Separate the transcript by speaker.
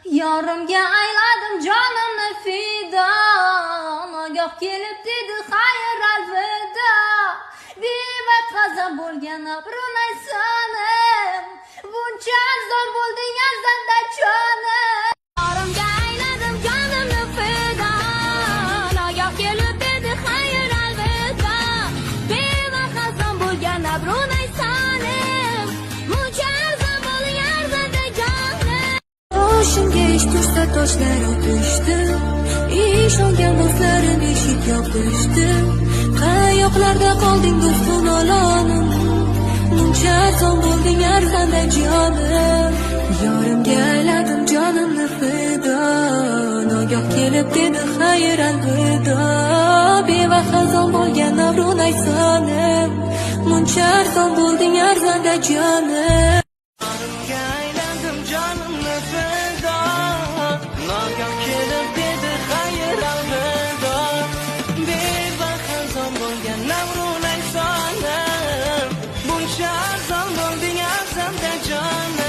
Speaker 1: Yorimga ayladim jonimni fido, nogoh kelib dedi xayr alvido. Bevaqt g'azab bo'lgan abrunay sonim, buncha arzon bo'lding arzanda jonim. Yorimga ayladim jonimni fido, nogoh kelib dedi xayr alvido. Bevaqt g'azab bo'lgan abrunay sonim, buncha arzon bo'lding arzanda jonim.
Speaker 2: Boshimga ish tushsa toshlar otishdi, ishongan do'stlarim eshik yopishdi. Qayoqlarda qolding do'stim olonim, buncha arzon bo'lding arzanda jonim. Yorimga ayladim jonimni fido, nogoh kelib dedi xayr alvido. Bevaqt xazon bo'lgan abrunay sonim, buncha arzon bo'lding arzanda jonim.
Speaker 3: Yorimga aylandim jonimni fido, nogoh kelib dedi xayr alvido. Bevaqt xazon bo'lgan abrunay sonim, buncha arzon bo'lding arzanda jonim.